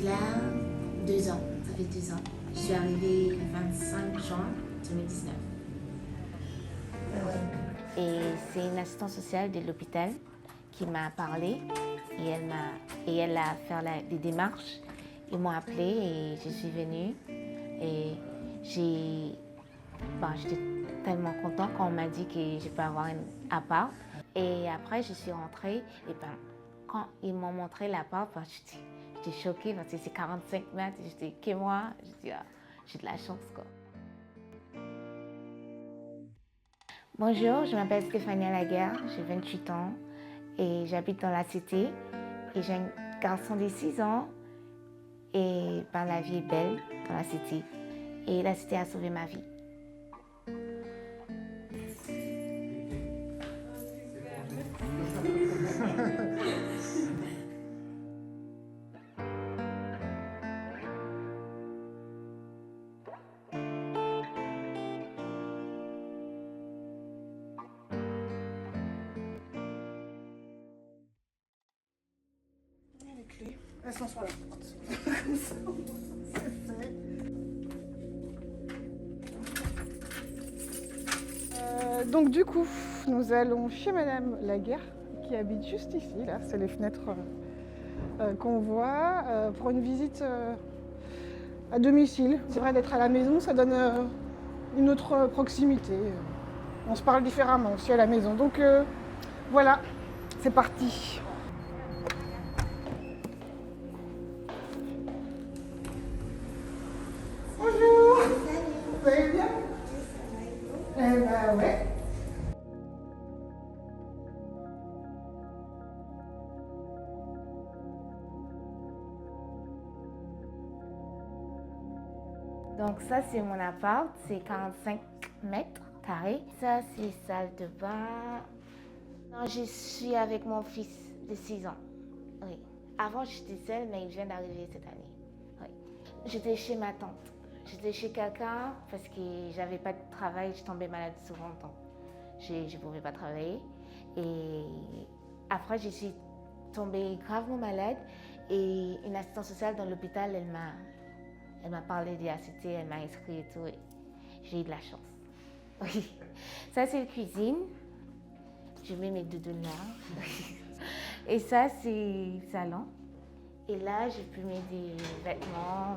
là 2 ans, ça fait 2 ans. Je suis arrivée le 25 juin 2019. Et c'est une assistante sociale de l'hôpital qui m'a parlé et elle a fait des démarches. Ils m'ont appelée et je suis venue et j'étais tellement contente quand on m'a dit que je peux avoir un appart. Et après je suis rentrée et quand ils m'ont montré l'appart, j'étais choquée parce que c'est 45 mètres. J'étais que moi, j'ai de la chance quoi. Bonjour, je m'appelle Stéphanie Laguerre, j'ai 28 ans et j'habite dans la cité. Et j'ai un garçon de 6 ans et la vie est belle dans la cité. Et la cité a sauvé ma vie. Les clés, elles sont sur la porte. Comme ça, c'est fait. Donc du coup, nous allons chez Madame Laguerre, qui habite juste ici. Là, c'est les fenêtres qu'on voit, pour une visite à domicile. C'est vrai d'être à la maison, ça donne une autre proximité. On se parle différemment aussi à la maison. Donc voilà, c'est parti. Bonjour. Vous allez bien? Eh ben ouais. Donc ça c'est mon appart, c'est 45 mètres carrés. Ça c'est salle de bain. Non, je suis avec mon fils de 6 ans. Oui. Avant j'étais seule mais il vient d'arriver cette année. Oui. J'étais chez ma tante. J'étais chez quelqu'un parce que j'avais pas de travail, je tombais malade souvent donc je ne pouvais pas travailler. Et après je suis tombée gravement malade et une assistante sociale dans l'hôpital elle m'a parlé de la cité, elle m'a inscrit et tout. Et j'ai eu de la chance. Oui. Ça, c'est la cuisine. Je mets mes doudous là. Et ça, c'est le salon. Et là, je peux mettre mes vêtements,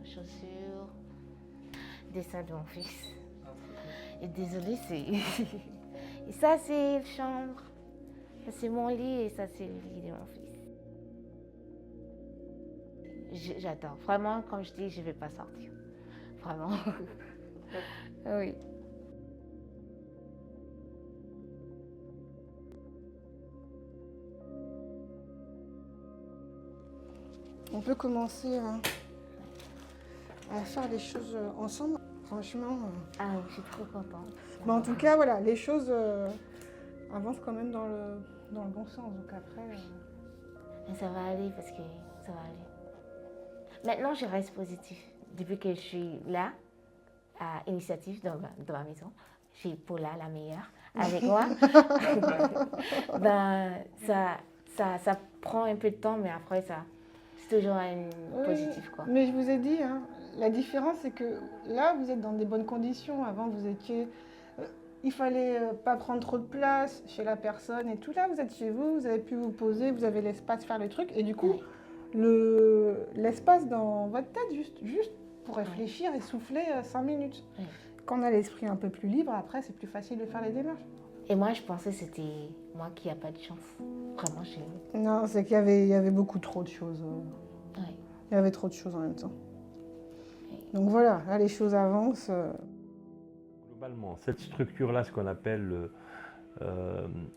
chaussures, des sacs de mon fils. Et désolée, c'est... Et ça, c'est la chambre. Ça, c'est mon lit et ça, c'est le lit de mon fils. J'adore. Vraiment, comme je dis, je ne vais pas sortir. Vraiment. Oui. On peut commencer à faire des choses ensemble. Franchement. Ah oui, je suis trop contente. Mais en tout cas, voilà, les choses avancent quand même dans le bon sens. Donc après. Mais ça va aller parce que ça va aller. Maintenant, je reste positif. Depuis que je suis là, à Initiative dans ma maison, j'ai Paula, la meilleure, avec moi. Ça prend un peu de temps, mais après, c'est toujours positif. Quoi. Mais je vous ai dit, hein, la différence, c'est que là, vous êtes dans des bonnes conditions. Avant, vous étiez... il fallait pas prendre trop de place chez la personne et tout. Là, vous êtes chez vous, vous avez pu vous poser, vous avez l'espace, faire le truc. Et du coup, l'espace dans votre tête, juste pour réfléchir et souffler 5 minutes. Oui. Quand on a l'esprit un peu plus libre, après, c'est plus facile de faire les démarches. Et moi, je pensais que c'était moi qui n'ai pas de chance. Vraiment, Non, c'est qu'il y avait beaucoup trop de choses. Oui. Il y avait trop de choses en même temps. Oui. Donc voilà, là, les choses avancent. Globalement, cette structure-là, ce qu'on appelle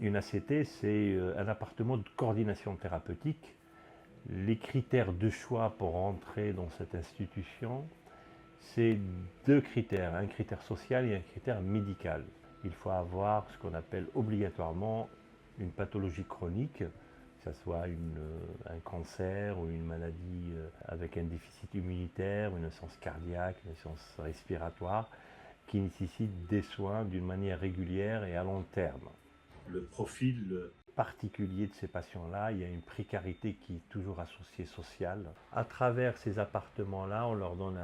une ACT, c'est un appartement de coordination thérapeutique. Les critères de choix pour entrer dans cette institution, c'est 2 critères, un critère social et un critère médical. Il faut avoir ce qu'on appelle obligatoirement une pathologie chronique, que ce soit un cancer ou une maladie avec un déficit immunitaire, une insuffisance cardiaque, une insuffisance respiratoire, qui nécessite des soins d'une manière régulière et à long terme. Le profil particulier de ces patients-là. Il y a une précarité qui est toujours associée sociale. À travers ces appartements-là, on leur donne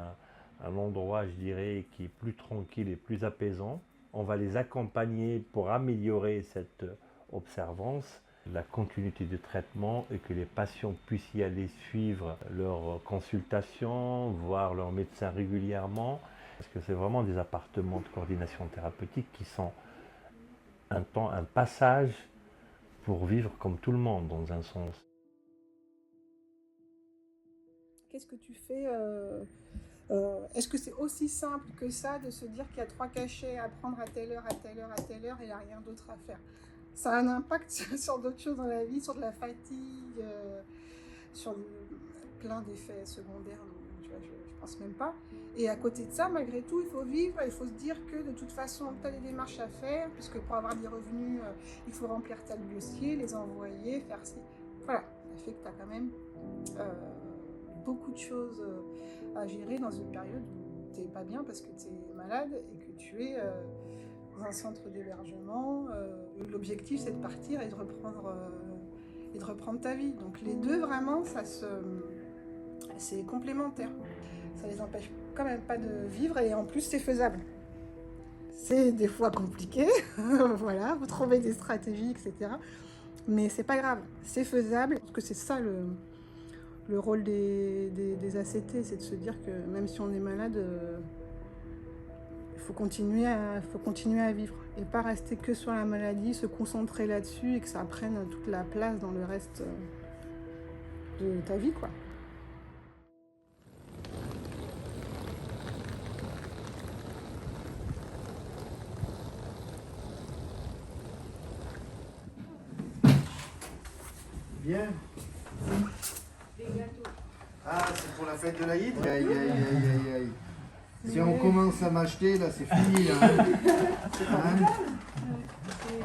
un endroit, je dirais, qui est plus tranquille et plus apaisant. On va les accompagner pour améliorer cette observance, la continuité de traitement et que les patients puissent y aller suivre leurs consultations, voir leur médecin régulièrement. Parce que c'est vraiment des appartements de coordination thérapeutique qui sont un passage pour vivre comme tout le monde dans un sens. Qu'est-ce que tu fais Est-ce que c'est aussi simple que ça de se dire qu'il y a 3 cachets à prendre à telle heure, à telle heure, à telle heure et il n'y a rien d'autre à faire? Ça a un impact sur d'autres choses dans la vie, sur de la fatigue, sur plein d'effets secondaires, tu vois, je ne pense même pas. Et à côté de ça, malgré tout, il faut vivre, il faut se dire que de toute façon, tu as des démarches à faire, puisque pour avoir des revenus, il faut remplir tel dossier, les envoyer, faire ci. Voilà, ça fait que tu as quand même beaucoup de choses à gérer dans une période où tu n'es pas bien parce que tu es malade et que tu es dans un centre d'hébergement. L'objectif, c'est de partir et de reprendre ta vie. Donc les deux, vraiment, c'est complémentaire. Ça les empêche quand même pas de vivre et en plus, c'est faisable. C'est des fois compliqué, voilà, vous trouvez des stratégies, etc. Mais c'est pas grave, c'est faisable. Parce que c'est ça le rôle des ACT, c'est de se dire que même si on est malade, il faut continuer à vivre et pas rester que sur la maladie, se concentrer là-dessus et que ça prenne toute la place dans le reste de ta vie, quoi. Bien. Ah, c'est pour la fête de l'Aïd? Aïe, aïe, aïe, aïe, aïe. Si on commence à m'acheter, là, c'est fini. Là. Hein?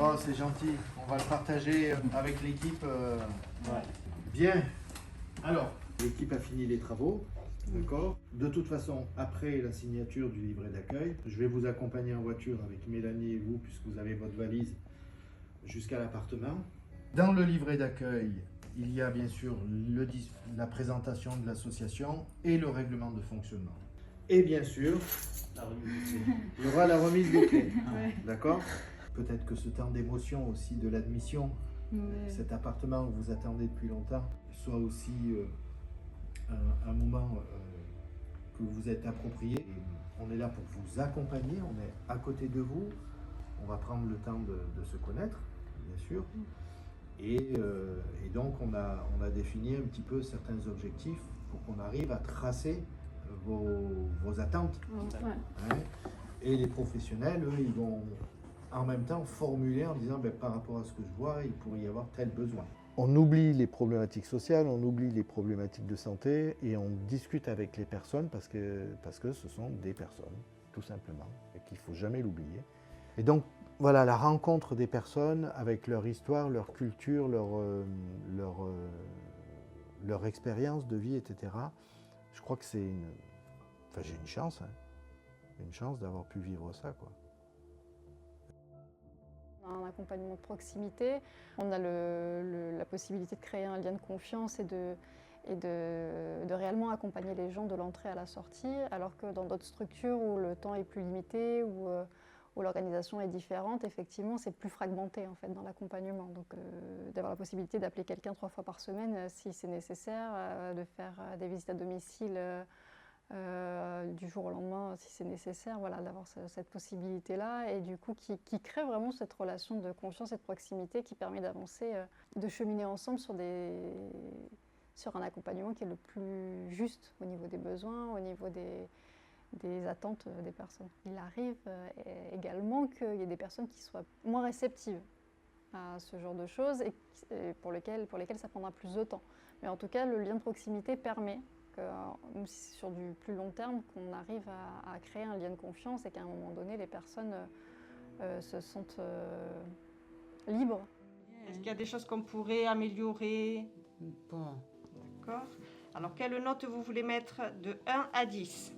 Oh, c'est gentil. On va le partager avec l'équipe. Bien. Alors, l'équipe a fini les travaux. D'accord. De toute façon, après la signature du livret d'accueil, je vais vous accompagner en voiture avec Mélanie et vous, puisque vous avez votre valise, jusqu'à l'appartement. Dans le livret d'accueil, il y a bien sûr la présentation de l'association et le règlement de fonctionnement. Et bien sûr, il y aura la remise des clés. Ouais. D'accord? Peut-être que ce temps d'émotion aussi de l'admission, cet appartement que vous attendez depuis longtemps, soit aussi un moment que vous êtes approprié. Et on est là pour vous accompagner, on est à côté de vous. On va prendre le temps de se connaître, bien sûr. Et donc on a défini un petit peu certains objectifs pour qu'on arrive à tracer vos attentes. Ouais. Hein? Et les professionnels, eux, ils vont en même temps formuler en disant par rapport à ce que je vois, il pourrait y avoir tel besoin. On oublie les problématiques sociales, on oublie les problématiques de santé et on discute avec les personnes parce que ce sont des personnes, tout simplement, et qu'il ne faut jamais l'oublier. Et donc, voilà, la rencontre des personnes avec leur histoire, leur culture, leur expérience de vie, etc. Je crois que c'est j'ai une chance, une chance d'avoir pu vivre ça, quoi. On a un accompagnement de proximité, on a la possibilité de créer un lien de confiance et de réellement accompagner les gens de l'entrée à la sortie, alors que dans d'autres structures où le temps est plus limité, où l'organisation est différente, effectivement, c'est plus fragmenté en fait, dans l'accompagnement. Donc, d'avoir la possibilité d'appeler quelqu'un 3 fois par semaine si c'est nécessaire, de faire des visites à domicile du jour au lendemain si c'est nécessaire, voilà, d'avoir cette possibilité-là et du coup qui crée vraiment cette relation de confiance et de proximité qui permet d'avancer, de cheminer ensemble sur un accompagnement qui est le plus juste au niveau des besoins, au niveau des attentes des personnes. Il arrive également qu'il y ait des personnes qui soient moins réceptives à ce genre de choses et pour lesquelles ça prendra plus de temps. Mais en tout cas, le lien de proximité permet, même si c'est sur du plus long terme, qu'on arrive à créer un lien de confiance et qu'à un moment donné, les personnes se sentent libres. Est-ce qu'il y a des choses qu'on pourrait améliorer? Bon. D'accord. Alors, quelle note vous voulez mettre de 1 à 10?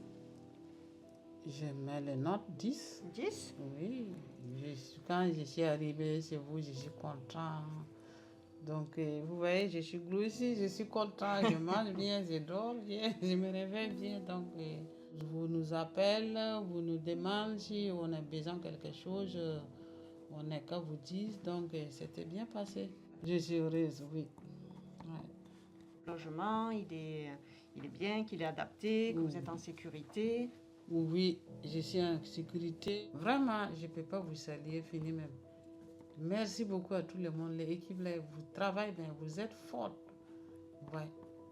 Je mets les notes 10. 10? Oui. Quand je suis arrivée chez vous, je suis content Donc, vous voyez, je suis gloussée, je suis contente, je mange bien, je dors bien, je me réveille bien. Donc, vous nous appelez, vous nous demandez si on a besoin de quelque chose, on n'est qu'à vous dire. Donc, c'était bien passé. Je suis heureuse, oui. Ouais. Le logement, il est bien, qu'il est adapté, que vous êtes en sécurité. Oui, je suis en sécurité. Vraiment, je ne peux pas vous saluer, fini même. Merci beaucoup à tout le monde, les équipes, là, vous travaillez bien, vous êtes fortes. Oui,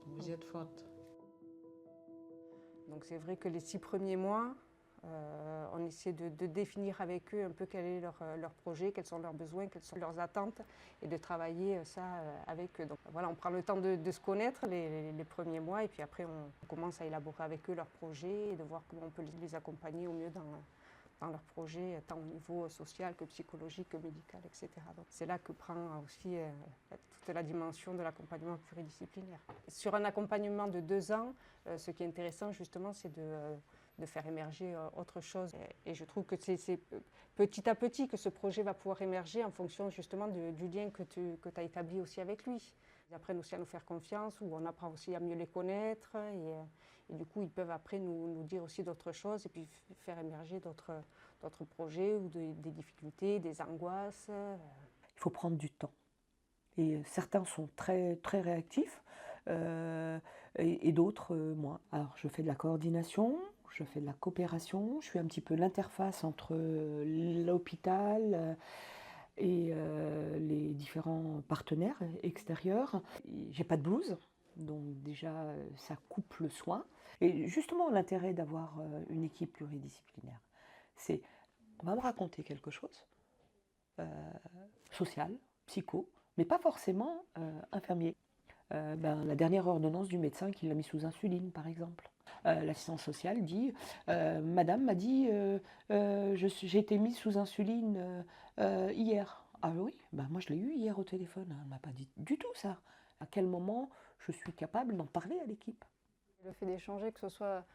vous êtes fortes. Donc c'est vrai que les 6 premiers mois, on essaie de définir avec eux un peu quel est leur projet, quels sont leurs besoins, quelles sont leurs attentes, et de travailler ça avec eux. Donc voilà, on prend le temps de se connaître les premiers mois, et puis après on commence à élaborer avec eux leurs projets et de voir comment on peut les accompagner au mieux dans leurs projets, tant au niveau social que psychologique, que médical, etc. Donc c'est là que prend aussi toute la dimension de l'accompagnement pluridisciplinaire. Sur un accompagnement de 2 ans, ce qui est intéressant justement, c'est de faire émerger autre chose. Et je trouve que c'est petit à petit que ce projet va pouvoir émerger en fonction justement du lien que tu as établi aussi avec lui. Ils apprennent aussi à nous faire confiance, ou on apprend aussi à mieux les connaître, et du coup ils peuvent après nous dire aussi d'autres choses et puis faire émerger d'autres projets ou des difficultés, des angoisses. Il faut prendre du temps. Et certains sont très, très réactifs et d'autres moins. Alors je fais de la coordination, je fais de la coopération, je suis un petit peu l'interface entre l'hôpital et les différents partenaires extérieurs. J'ai pas de blouse, donc déjà ça coupe le soin. Et justement l'intérêt d'avoir une équipe pluridisciplinaire, c'est on va me raconter quelque chose, social, psycho, mais pas forcément infirmier. La dernière ordonnance du médecin qui l'a mis sous insuline, par exemple. L'assistance sociale dit Madame m'a dit j'ai été mise sous insuline hier. Ah oui, moi je l'ai eu hier au téléphone. Elle ne m'a pas dit du tout ça. À quel moment je suis capable d'en parler à l'équipe? Le fait d'échanger, que ce soit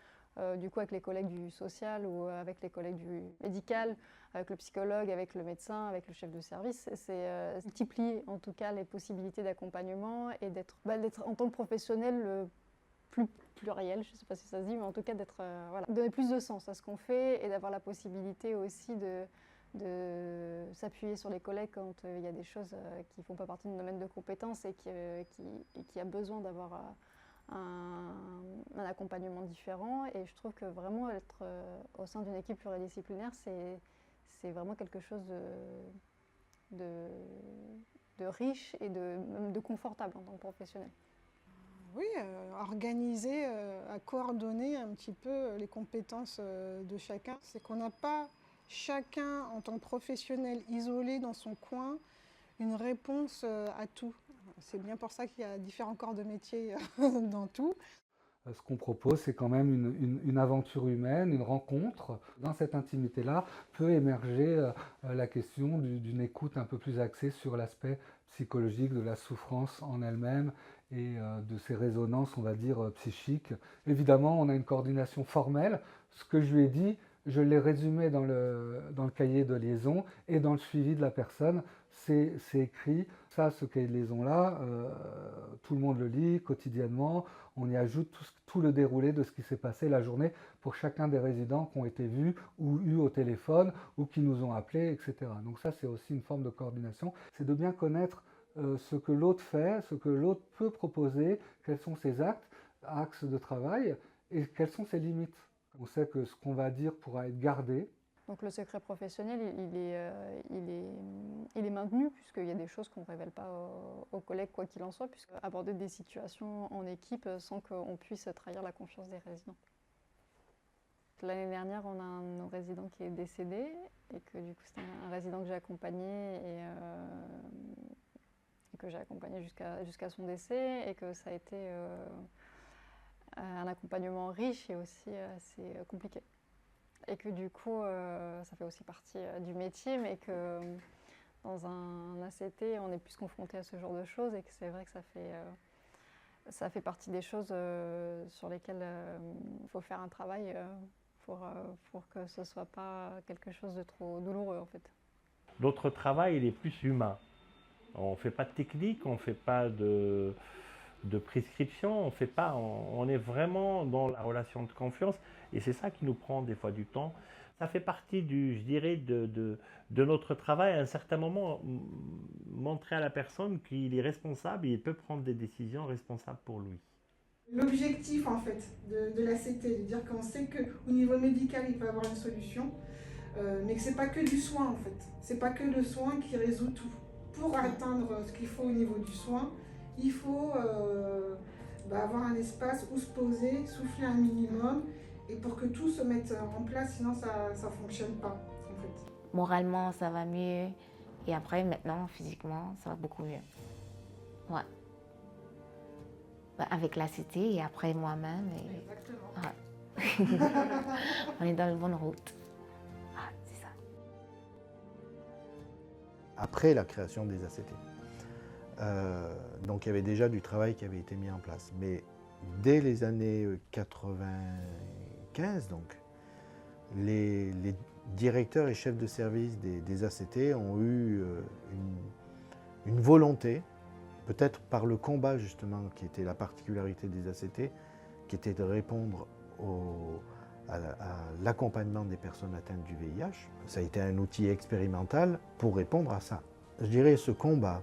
du coup avec les collègues du social ou avec les collègues du médical, avec le psychologue, avec le médecin, avec le chef de service, c'est multiplier en tout cas les possibilités d'accompagnement et d'être en tant que professionnel plus pluriel, je ne sais pas si ça se dit, mais en tout cas donner plus de sens à ce qu'on fait et d'avoir la possibilité aussi de s'appuyer sur les collègues quand il y a des choses qui ne font pas partie de notre domaine de compétences et qui a besoin d'avoir un accompagnement différent. Et je trouve que vraiment être au sein d'une équipe pluridisciplinaire, c'est vraiment quelque chose de riche et même de confortable en tant que professionnel. Oui, organiser, à coordonner un petit peu les compétences de chacun. C'est qu'on n'a pas chacun en tant que professionnel isolé dans son coin une réponse à tout. C'est bien pour ça qu'il y a différents corps de métier dans tout. Ce qu'on propose, c'est quand même une aventure humaine, une rencontre. Dans cette intimité-là peut émerger la question d'une écoute un peu plus axée sur l'aspect psychologique de la souffrance en elle-même et de ses résonances, on va dire, psychiques. Évidemment, on a une coordination formelle. Ce que je lui ai dit, je l'ai résumé dans le cahier de liaison et dans le suivi de la personne. C'est écrit. Ça, ce cahier de liaison-là, tout le monde le lit quotidiennement. On y ajoute tout le déroulé de ce qui s'est passé la journée pour chacun des résidents qui ont été vus ou eus au téléphone ou qui nous ont appelés, etc. Donc ça, c'est aussi une forme de coordination. C'est de bien connaître ce que l'autre fait, ce que l'autre peut proposer, quels sont ses axes de travail et quelles sont ses limites. On sait que ce qu'on va dire pourra être gardé. Donc le secret professionnel, il est maintenu, puisqu'il y a des choses qu'on ne révèle pas aux collègues, quoi qu'il en soit, puisque aborder des situations en équipe sans qu'on puisse trahir la confiance des résidents. L'année dernière, on a un de nos résidents qui est décédé, et que du coup, c'est un résident que j'ai accompagné et que j'ai accompagné jusqu'à son décès, et que ça a été un accompagnement riche et aussi assez compliqué. Et que du coup, ça fait aussi partie du métier, mais que dans un ACT, on est plus confronté à ce genre de choses, et que c'est vrai que ça fait partie des choses sur lesquelles il faut faire un travail pour que ce ne soit pas quelque chose de trop douloureux en fait. Notre travail, il est plus humain. On ne fait pas de technique, on ne fait pas de prescription, on est vraiment dans la relation de confiance et c'est ça qui nous prend des fois du temps. Ça fait partie je dirais, de notre travail à un certain moment, montrer à la personne qu'il est responsable et il peut prendre des décisions responsables pour lui. L'objectif en fait de l'ACT, de dire qu'on sait qu'au niveau médical il peut y avoir une solution, mais que c'est pas que du soin en fait. C'est pas que le soin qui résout tout. Pour atteindre ce qu'il faut au niveau du soin, il faut avoir un espace où se poser, souffler un minimum, et pour que tout se mette en place, sinon ça ne fonctionne pas en fait. Moralement, ça va mieux. Et après, maintenant, physiquement, ça va beaucoup mieux. Ouais. Avec la cité et après moi-même. Exactement. Ouais. On est dans la bonne route. Ah, c'est ça. Après la création des ACT. Donc il y avait déjà du travail qui avait été mis en place. Mais dès les années 95, donc, les directeurs et chefs de service des ACT ont eu une volonté, peut-être par le combat justement qui était la particularité des ACT, qui était de répondre à l'accompagnement des personnes atteintes du VIH. Ça a été un outil expérimental pour répondre à ça. Je dirais ce combat,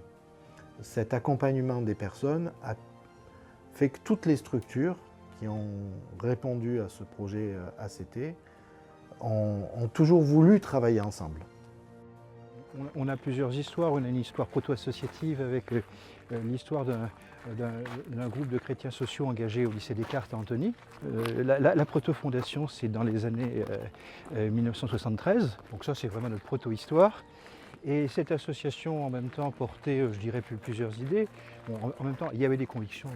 cet accompagnement des personnes a fait que toutes les structures qui ont répondu à ce projet ACT ont toujours voulu travailler ensemble. On a plusieurs histoires. On a une histoire proto-associative avec l'histoire d'un groupe de chrétiens sociaux engagés au lycée Descartes à Antony. La proto-fondation, c'est dans les années 1973. Donc ça, c'est vraiment notre proto-histoire. Et cette association, en même temps, portait, je dirais, plusieurs idées. Bon, en même temps, il y avait des convictions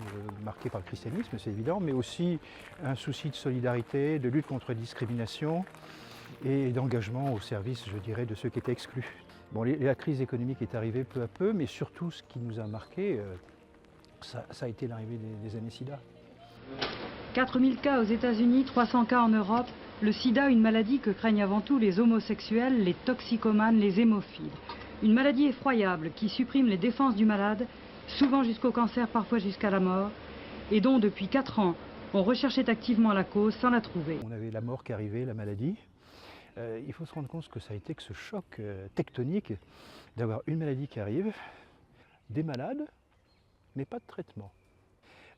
marquées par le christianisme, c'est évident, mais aussi un souci de solidarité, de lutte contre la discrimination et d'engagement au service, je dirais, de ceux qui étaient exclus. Bon, la crise économique est arrivée peu à peu, mais surtout, ce qui nous a marqué, ça a été l'arrivée des années SIDA. 4000 cas aux États-Unis, 300 cas en Europe. Le sida, une maladie que craignent avant tout les homosexuels, les toxicomanes, les hémophiles. Une maladie effroyable qui supprime les défenses du malade, souvent jusqu'au cancer, parfois jusqu'à la mort, et dont depuis 4 ans, on recherchait activement la cause sans la trouver. On avait la mort qui arrivait, la maladie. Il faut se rendre compte que ça a été que ce choc tectonique d'avoir une maladie qui arrive, des malades, mais pas de traitement.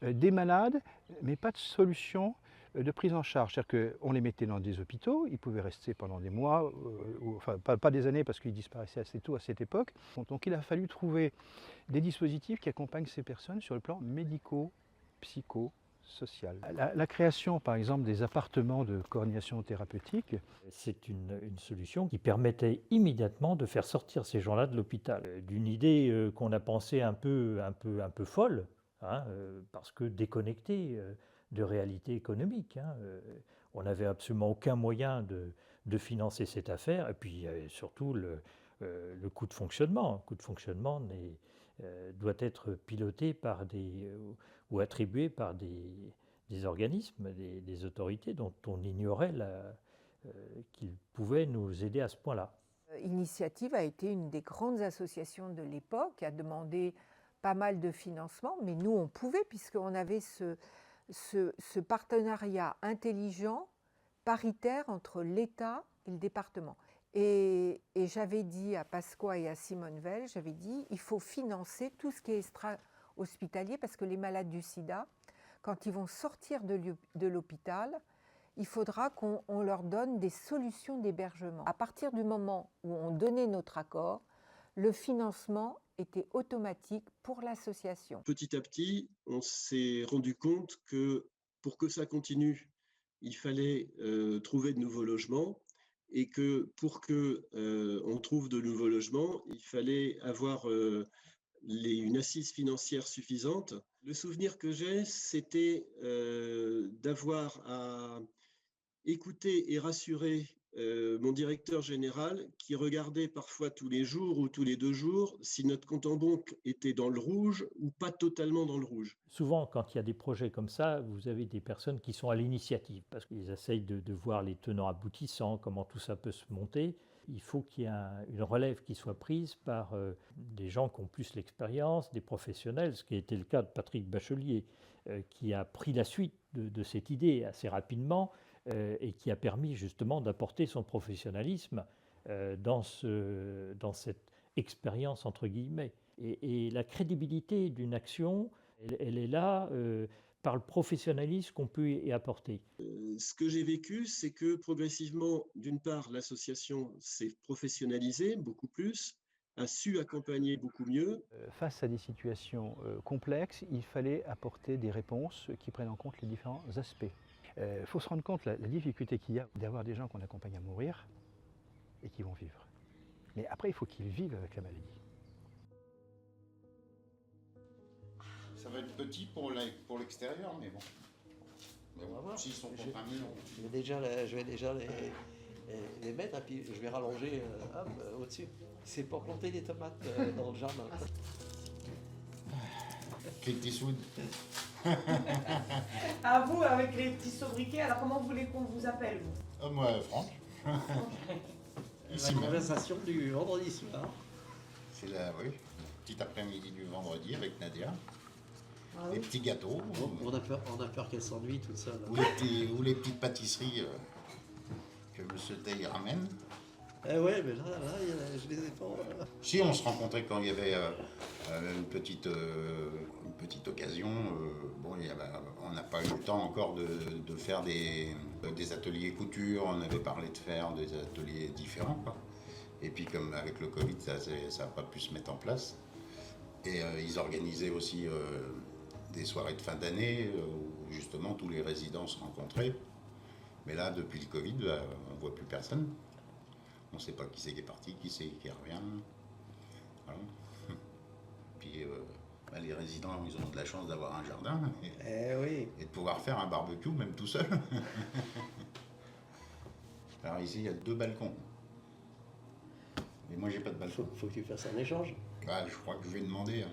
Des malades, mais pas de solution de prise en charge. C'est-à-dire qu'on les mettait dans des hôpitaux, ils pouvaient rester pendant des mois, enfin pas des années parce qu'ils disparaissaient assez tôt à cette époque. Donc il a fallu trouver des dispositifs qui accompagnent ces personnes sur le plan médico-psycho-social. La création par exemple des appartements de coordination thérapeutique. C'est une solution qui permettait immédiatement de faire sortir ces gens-là de l'hôpital. D'une idée qu'on a pensée un peu folle, hein, parce que déconnectée de réalité économique. Hein. On n'avait absolument aucun moyen de financer cette affaire. Et puis surtout le coût de fonctionnement. Le coût de fonctionnement doit être piloté par ou attribué par des organismes, des autorités dont on ignorait qu'ils pouvaient nous aider à ce point-là. Initiative a été une des grandes associations de l'époque, qui a demandé pas mal de financement, mais nous on pouvait puisqu'on avait ce partenariat intelligent, paritaire entre l'État et le département. Et j'avais dit à Pasqua et à Simone Veil, j'avais dit il faut financer tout ce qui est extra-hospitalier parce que les malades du sida, quand ils vont sortir de l'hôpital, il faudra qu'on leur donne des solutions d'hébergement. À partir du moment où on donnait notre accord, le financement était automatique pour l'association. Petit à petit, on s'est rendu compte que pour que ça continue, il fallait trouver de nouveaux logements et que pour qu'on trouve de nouveaux logements, il fallait avoir une assise financière suffisante. Le souvenir que j'ai, c'était d'avoir à écouter et rassurer mon directeur général qui regardait parfois tous les jours ou tous les 2 jours si notre compte en banque était dans le rouge ou pas totalement dans le rouge. Souvent, quand il y a des projets comme ça, vous avez des personnes qui sont à l'initiative parce qu'ils essayent de voir les tenants aboutissants, comment tout ça peut se monter. Il faut qu'il y ait une relève qui soit prise par des gens qui ont plus l'expérience, des professionnels, ce qui a été le cas de Patrick Bachelier, qui a pris la suite de cette idée assez rapidement et qui a permis justement d'apporter son professionnalisme dans cette expérience entre guillemets. Et la crédibilité d'une action, elle est là par le professionnalisme qu'on peut y apporter. Ce que j'ai vécu, c'est que progressivement, d'une part, l'association s'est professionnalisée beaucoup plus, a su accompagner beaucoup mieux. Face à des situations complexes, il fallait apporter des réponses qui prennent en compte les différents aspects. Il faut se rendre compte la difficulté qu'il y a d'avoir des gens qu'on accompagne à mourir et qui vont vivre. Mais après, il faut qu'ils vivent avec la maladie. Ça va être petit pour l'extérieur, mais bon. Mais bon, s'ils sont contre un mur. Je vais déjà les mettre et puis je vais rallonger au-dessus. C'est pour planter des tomates dans le jardin. Clint Eastwood. À vous, avec les petits sobriquets, alors comment vous voulez qu'on vous appelle, vous Moi, Franck. La conversation du vendredi soir. C'est oui, petit après-midi du vendredi avec Nadia. Ah des oui. petits gâteaux. On a peur qu'elle s'ennuie toute seule. Ou les petites pâtisseries que M. Tay ramène. Eh ouais, mais là je les ai pas. Si, on se rencontrait quand il y avait une petite occasion. On n'a pas eu le temps encore de faire des ateliers couture. On avait parlé de faire des ateliers différents, quoi. Et puis comme avec le Covid, ça n'a pas pu se mettre en place. Et ils organisaient aussi des soirées de fin d'année où justement tous les résidents se rencontraient. Mais là, depuis le Covid, on ne voit plus personne. On ne sait pas qui c'est qui est parti, qui c'est qui revient. Voilà. Puis les résidents, ils ont de la chance d'avoir un jardin et de pouvoir faire un barbecue même tout seul. Alors ici, il y a 2 balcons. Mais moi, j'ai pas de balcon. Faut que tu fasses un échange. Je crois que je vais demander.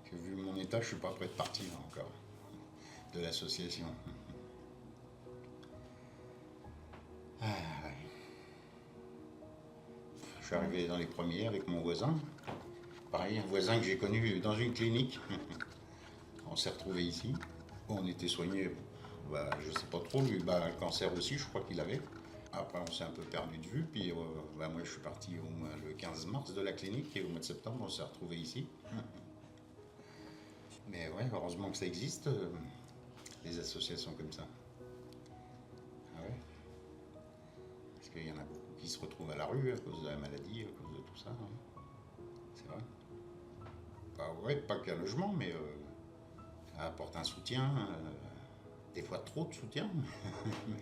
Que vu mon état, je suis pas prêt de partir encore de l'association. Je suis arrivé dans les premiers avec mon voisin. Pareil, un voisin que j'ai connu dans une clinique. On s'est retrouvés ici. On était soignés, je sais pas trop, lui, le cancer aussi, je crois qu'il avait. Après, on s'est un peu perdu de vue. Puis moi, je suis parti le 15 mars de la clinique et au mois de septembre, on s'est retrouvés ici. Mais ouais, heureusement que ça existe, les associations comme ça. Ah ouais. Parce qu'il y en a beaucoup qui se retrouvent à la rue à cause de la maladie, à cause de tout ça. Hein. C'est vrai. Pas qu'un logement, mais ça apporte un soutien. Des fois trop de soutien.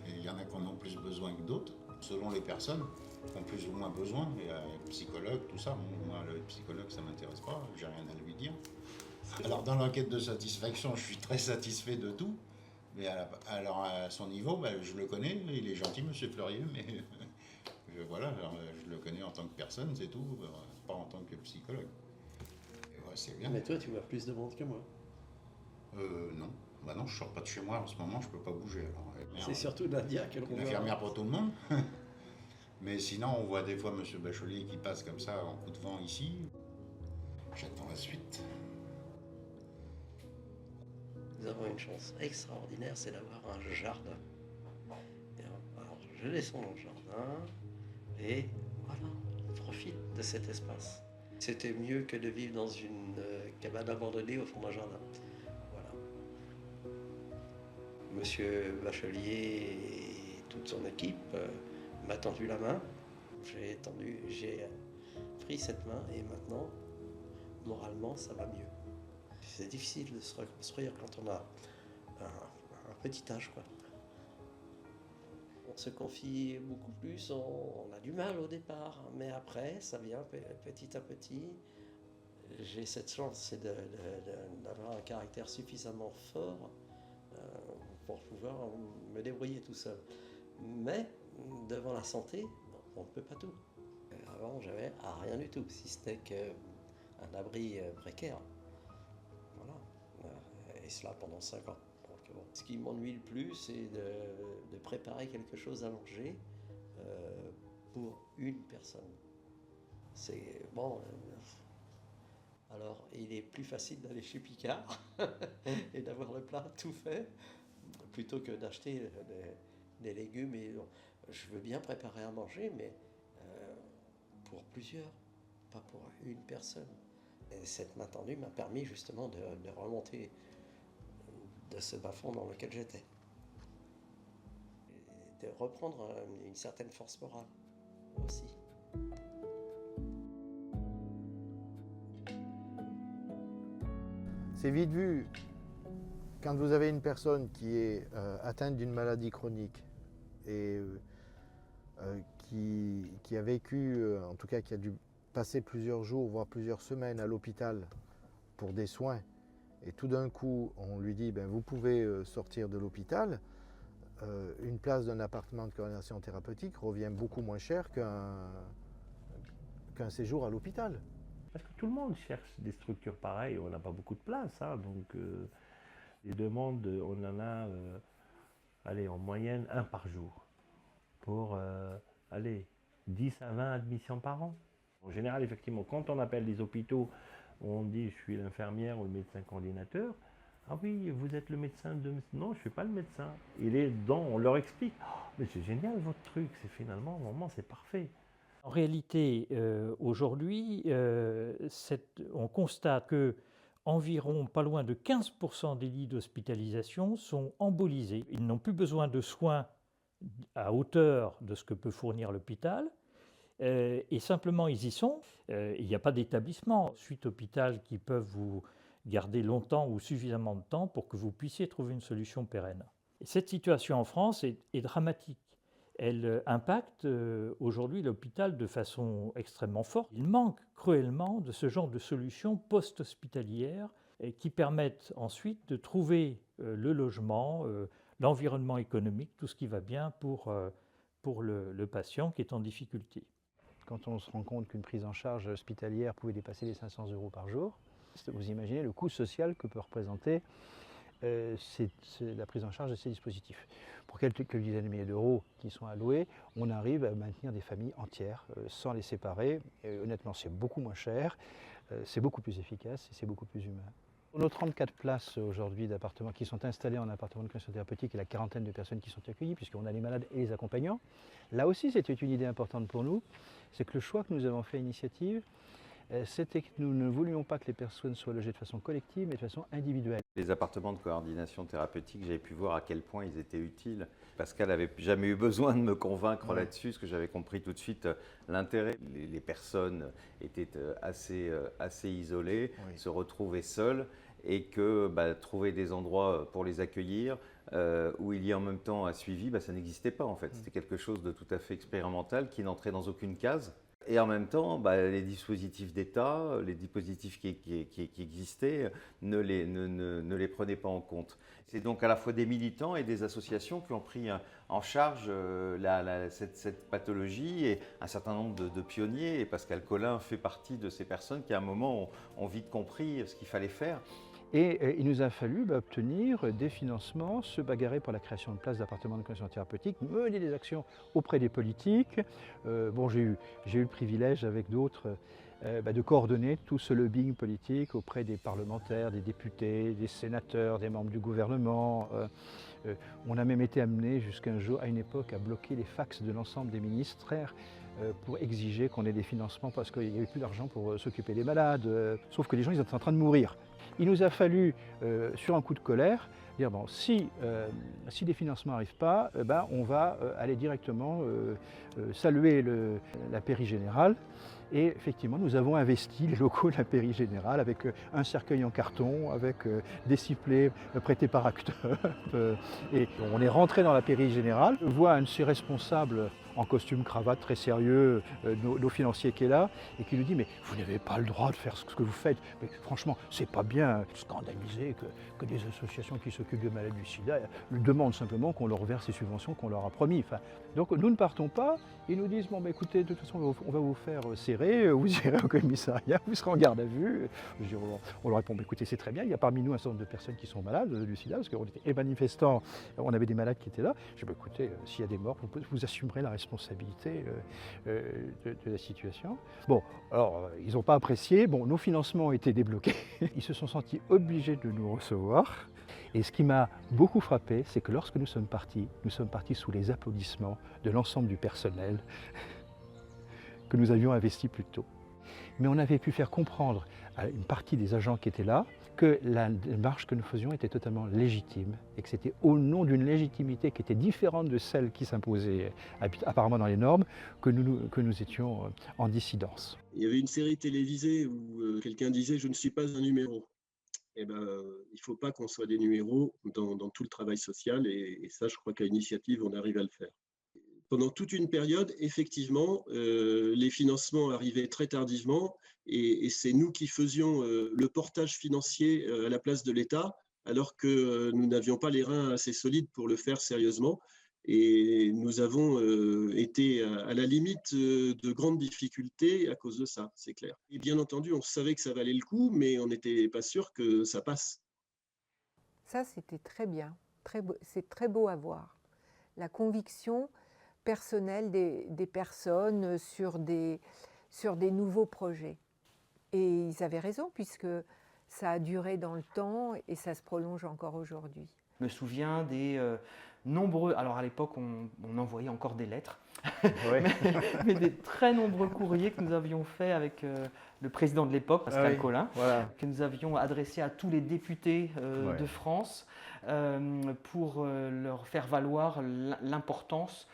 Il y en a qui en ont plus besoin que d'autres, selon les personnes qui ont plus ou moins besoin. Il y a les psychologues, tout ça. Moi, le psychologue, ça m'intéresse pas, j'ai rien à lui dire. Alors, dans l'enquête de satisfaction, je suis très satisfait de tout. Mais alors, à son niveau, je le connais, il est gentil, M. Fleurieux, mais je le connais en tant que personne, c'est tout, pas en tant que psychologue. Et ouais, c'est bien. Mais toi, tu vois plus de monde que moi. Non. Non, je sors pas de chez moi en ce moment, je peux pas bouger. C'est surtout Nadia qu'elle une infirmière pour tout le monde. Mais sinon, on voit des fois M. Bachelier qui passe comme ça en coup de vent ici. J'attends la suite. Nous avons une chance extraordinaire, c'est d'avoir un jardin. Alors, je descends dans le jardin et voilà, on profite de cet espace. C'était mieux que de vivre dans une cabane abandonnée au fond d'un jardin. Voilà. Monsieur Bachelier et toute son équipe m'a tendu la main. J'ai pris cette main et maintenant, moralement, ça va mieux. C'est difficile de se reconstruire quand on a un petit âge, quoi. On se confie beaucoup plus, on a du mal au départ, mais après, ça vient petit à petit. J'ai cette chance, c'est d'avoir un caractère suffisamment fort pour pouvoir me débrouiller tout seul. Mais devant la santé, on ne peut pas tout. Avant, j'avais rien du tout, si ce n'est qu'un abri précaire. Voilà. Et cela pendant 5 ans. Donc, bon. Ce qui m'ennuie le plus, c'est de préparer quelque chose à manger pour une personne. C'est bon. Alors, il est plus facile d'aller chez Picard et d'avoir le plat tout fait plutôt que d'acheter des légumes. Et je veux bien préparer à manger, mais pour plusieurs, pas pour une personne. Et cette main tendue m'a permis justement de remonter de ce bas-fond dans lequel j'étais. Et de reprendre une certaine force morale aussi. C'est vite vu, quand vous avez une personne qui est atteinte d'une maladie chronique et qui a vécu, en tout cas qui a dû passer plusieurs jours, voire plusieurs semaines à l'hôpital pour des soins, et tout d'un coup on lui dit vous pouvez sortir de l'hôpital, une place d'un appartement de coordination thérapeutique revient beaucoup moins cher qu'un séjour à l'hôpital. Parce que tout le monde cherche des structures pareilles, on n'a pas beaucoup de place, hein, donc les demandes, on en a en moyenne 1 par jour, pour 10 à 20 admissions par an. En général, effectivement, quand on appelle les hôpitaux, on dit je suis l'infirmière ou le médecin coordinateur. Ah oui, vous êtes le médecin de... Non, je ne suis pas le médecin. On leur explique. Oh, mais c'est génial votre truc, c'est finalement, vraiment, c'est parfait. En réalité, aujourd'hui, on constate que environ pas loin de 15% des lits d'hospitalisation sont embolisés. Ils n'ont plus besoin de soins à hauteur de ce que peut fournir l'hôpital, et simplement ils y sont. Il n'y a pas d'établissement suite hôpital qui peuvent vous garder longtemps ou suffisamment de temps pour que vous puissiez trouver une solution pérenne. Et cette situation en France est dramatique. Elle impacte aujourd'hui l'hôpital de façon extrêmement forte. Il manque cruellement de ce genre de solutions post-hospitalières qui permettent ensuite de trouver le logement, l'environnement économique, tout ce qui va bien pour le patient qui est en difficulté. Quand on se rend compte qu'une prise en charge hospitalière pouvait dépasser les 500 € par jour, vous imaginez le coût social que peut représenter c'est la prise en charge de ces dispositifs. Pour quelques dizaines de milliers d'euros qui sont alloués, on arrive à maintenir des familles entières sans les séparer. Et honnêtement, c'est beaucoup moins cher, c'est beaucoup plus efficace et c'est beaucoup plus humain. Nos 34 places aujourd'hui d'appartements qui sont installées en appartement de coordination thérapeutique et la quarantaine de personnes qui sont accueillies, puisqu'on a les malades et les accompagnants. Là aussi, c'était une idée importante pour nous, c'est que le choix que nous avons fait à l'initiative, c'était que nous ne voulions pas que les personnes soient logées de façon collective, mais de façon individuelle. Les appartements de coordination thérapeutique, j'avais pu voir à quel point ils étaient utiles. Pascal n'avait jamais eu besoin de me convaincre là-dessus, parce que j'avais compris tout de suite l'intérêt. Les personnes étaient assez isolées, se retrouvaient seules, et que trouver des endroits pour les accueillir, où il y a en même temps un suivi, ça n'existait pas en fait. C'était quelque chose de tout à fait expérimental qui n'entrait dans aucune case. Et en même temps, les dispositifs d'État, les dispositifs qui existaient, ne les prenaient pas en compte. C'est donc à la fois des militants et des associations qui ont pris en charge cette pathologie, et un certain nombre de pionniers. Et Pascal Collin fait partie de ces personnes qui, à un moment, ont vite compris ce qu'il fallait faire. Et il nous a fallu obtenir des financements, se bagarrer pour la création de places d'appartements de coordination thérapeutique, mener des actions auprès des politiques. J'ai eu le privilège avec d'autres de coordonner tout ce lobbying politique auprès des parlementaires, des députés, des sénateurs, des membres du gouvernement. On a même été amené jusqu'à une époque à bloquer les fax de l'ensemble des ministères pour exiger qu'on ait des financements parce qu'il n'y avait plus d'argent pour s'occuper des malades. Sauf que les gens, ils étaient en train de mourir. Il nous a fallu, sur un coup de colère, dire si les financements n'arrivent pas, on va aller directement saluer la Pairie Générale. Et effectivement, nous avons investi les locaux de la Pairie Générale avec un cercueil en carton, avec des sifflets prêtés par Act Up. Et on est rentré dans la Pairie Générale, on voit un de ses responsables en costume, cravate, très sérieux, nos financiers qui est là, et qui nous dit « mais vous n'avez pas le droit de faire ce que vous faites, mais franchement, c'est pas bien scandalisé que des associations qui s'occupent de maladies du sida demandent simplement qu'on leur verse les subventions qu'on leur a promis. » Donc nous ne partons pas, ils nous disent « bon écoutez, de toute façon on va vous faire serrer, vous irez au commissariat, vous serez en garde à vue. » On leur répond « écoutez, c'est très bien, il y a parmi nous un certain nombre de personnes qui sont malades du sida, parce qu'on était manifestants, on avait des malades qui étaient là. » Je dis « écoutez, s'il y a des morts, vous assumerez la responsabilité. » responsabilité de la situation. Bon, alors ils n'ont pas apprécié, bon, nos financements ont été débloqués, ils se sont sentis obligés de nous recevoir. Et ce qui m'a beaucoup frappé, c'est que lorsque nous sommes partis sous les applaudissements de l'ensemble du personnel que nous avions investi plus tôt. Mais on avait pu faire comprendre à une partie des agents qui étaient là que la démarche que nous faisions était totalement légitime et que c'était au nom d'une légitimité qui était différente de celle qui s'imposait apparemment dans les normes que nous étions en dissidence. Il y avait une série télévisée où quelqu'un disait « je ne suis pas un numéro ». Eh ben, il ne faut pas qu'on soit des numéros dans tout le travail social et ça, je crois qu'à Initiative, on arrive à le faire. Pendant toute une période, effectivement, les financements arrivaient très tardivement et c'est nous qui faisions le portage financier à la place de l'État, alors que nous n'avions pas les reins assez solides pour le faire sérieusement. Et nous avons été à la limite de grandes difficultés à cause de ça, c'est clair. Et bien entendu, on savait que ça valait le coup, mais on n'était pas sûr que ça passe. Ça, c'était très bien. C'est très beau à voir. La conviction personnelle des personnes sur des nouveaux projets. Et ils avaient raison, puisque ça a duré dans le temps et ça se prolonge encore aujourd'hui. Je me souviens des nombreux, alors à l'époque on envoyait encore des lettres, mais des très nombreux courriers que nous avions faits avec le président de l'époque, Pascal Colin, que nous avions adressés à tous les députés de France pour leur faire valoir l'importance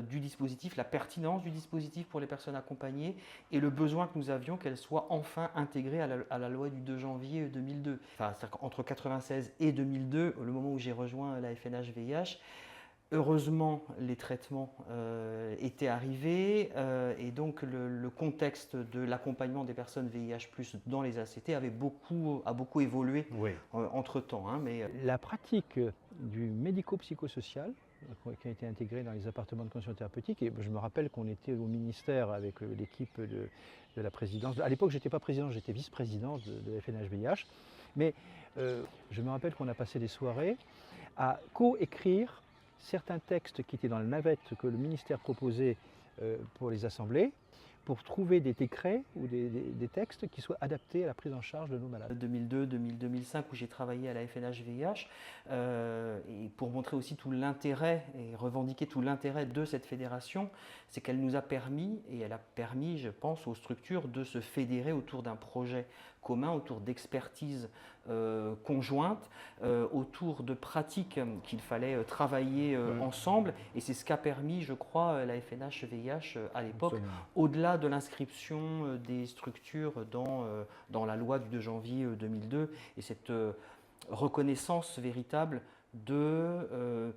du dispositif, la pertinence du dispositif pour les personnes accompagnées et le besoin que nous avions qu'elle soit enfin intégrée à la loi du 2 janvier 2002. Enfin, entre 1996 et 2002, le moment où j'ai rejoint la FNH-VIH, heureusement les traitements étaient arrivés et donc le contexte de l'accompagnement des personnes VIH+ dans les ACT a beaucoup évolué entre-temps. Hein, mais la pratique du médico-psychosocial qui a été intégré dans les appartements de conditions thérapeutiques. Et je me rappelle qu'on était au ministère avec l'équipe de la présidence. À l'époque, je n'étais pas président, j'étais vice-président de la FNH-VIH. Mais je me rappelle qu'on a passé des soirées à co-écrire certains textes qui étaient dans la navette que le ministère proposait pour les assemblées, pour trouver des décrets ou des textes qui soient adaptés à la prise en charge de nos malades. 2002-2005 où j'ai travaillé à la FNH-VIH et pour montrer aussi tout l'intérêt et revendiquer tout l'intérêt de cette fédération, c'est qu'elle nous a permis, et elle a permis, je pense, aux structures de se fédérer autour d'un projet commun, autour d'expertises conjointes, autour de pratiques qu'il fallait travailler ensemble. Et c'est ce qu'a permis, je crois, la FNH-VIH à l'époque, au-delà de l'inscription des structures dans la loi du 2 janvier 2002 et cette reconnaissance véritable de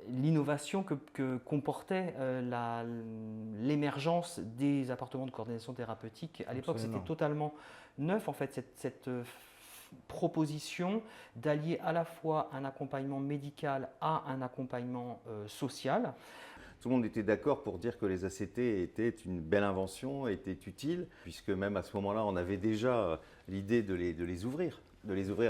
l'innovation que comportait l'émergence des appartements de coordination thérapeutique. À l'époque, c'était totalement neuf, en fait, cette proposition d'allier à la fois un accompagnement médical à un accompagnement social. Tout le monde était d'accord pour dire que les ACT étaient une belle invention, étaient utiles, puisque même à ce moment-là, on avait déjà l'idée de les ouvrir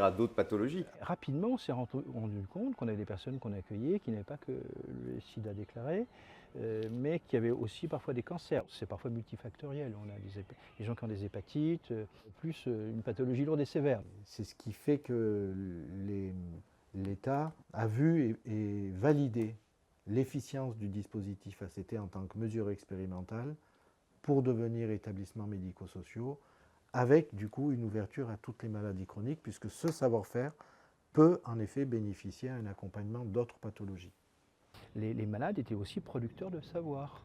à d'autres pathologies. Rapidement, on s'est rendu compte qu'on avait des personnes qu'on accueillait qui n'avaient pas que le sida déclaré, mais qui avaient aussi parfois des cancers. C'est parfois multifactoriel. On a des gens qui ont des hépatites, plus une pathologie lourde et sévère. C'est ce qui fait que l'État a vu et validé l'efficience du dispositif ACT en tant que mesure expérimentale pour devenir établissements médico-sociaux, avec du coup une ouverture à toutes les maladies chroniques, puisque ce savoir-faire peut en effet bénéficier à un accompagnement d'autres pathologies. Les malades étaient aussi producteurs de savoir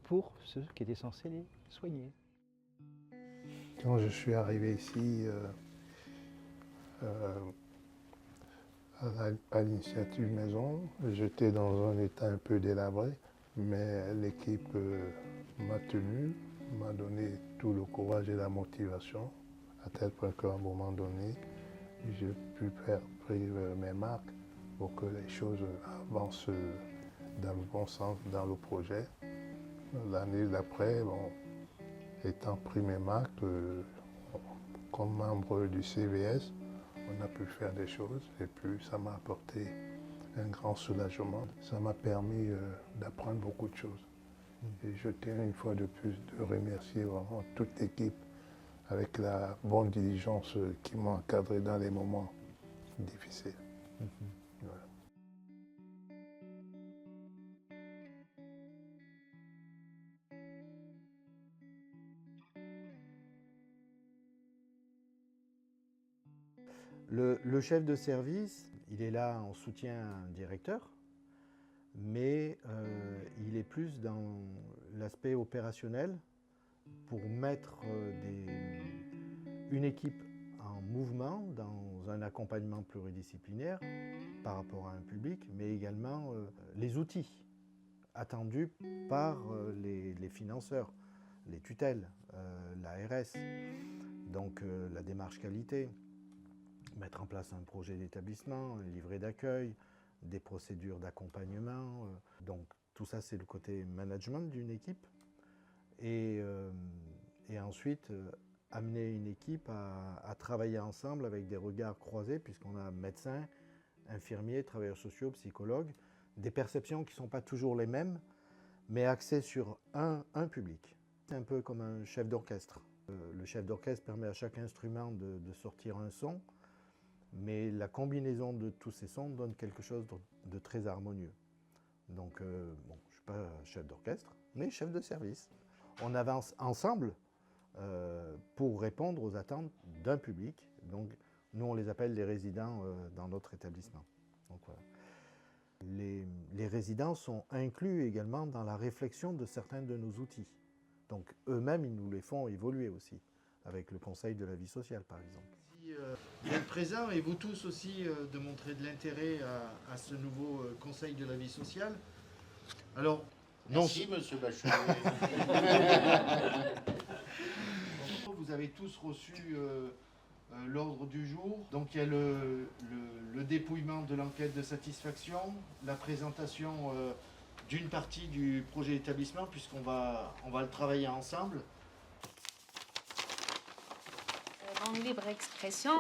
pour ceux qui étaient censés les soigner. Quand je suis arrivé ici à l'initiative maison, j'étais dans un état un peu délabré, mais l'équipe m'a tenu, m'a donné tout le courage et la motivation, à tel point qu'à un moment donné, j'ai pu faire mes marques pour que les choses avancent dans le bon sens dans le projet. L'année d'après, étant pris mes marques comme membre du CVS, on a pu faire des choses et puis ça m'a apporté un grand soulagement. Ça m'a permis d'apprendre beaucoup de choses Et je tiens une fois de plus de remercier vraiment toute l'équipe avec la bonne diligence qui m'a encadré dans les moments difficiles. Voilà. Le chef de service, il est là en soutien directeur, mais il est plus dans l'aspect opérationnel pour mettre une équipe en mouvement dans un accompagnement pluridisciplinaire par rapport à un public, mais également les outils attendus par les financeurs, les tutelles, l'ARS, donc la démarche qualité, mettre en place un projet d'établissement, un livret d'accueil, des procédures d'accompagnement. Donc tout ça, c'est le côté management d'une équipe. Et ensuite, amener une équipe à travailler ensemble avec des regards croisés, puisqu'on a médecins, infirmiers, travailleurs sociaux, psychologues, des perceptions qui ne sont pas toujours les mêmes, mais axées sur un public. C'est un peu comme un chef d'orchestre. Le chef d'orchestre permet à chaque instrument de sortir un son, mais la combinaison de tous ces sons donne quelque chose de très harmonieux. Donc, bon, je ne suis pas chef d'orchestre, mais chef de service. On avance ensemble pour répondre aux attentes d'un public. Donc, nous, on les appelle les résidents dans notre établissement. Donc, voilà. Les résidents sont inclus également dans la réflexion de certains de nos outils. Donc, eux-mêmes, ils nous les font évoluer aussi, avec le Conseil de la vie sociale, par exemple. D'être présent et vous tous aussi de montrer de l'intérêt à ce nouveau Conseil de la vie sociale. Alors, merci, monsieur Bachelier. Vous avez tous reçu l'ordre du jour. Donc il y a le dépouillement de l'enquête de satisfaction, la présentation d'une partie du projet d'établissement, puisqu'on va le travailler ensemble. En libre expression,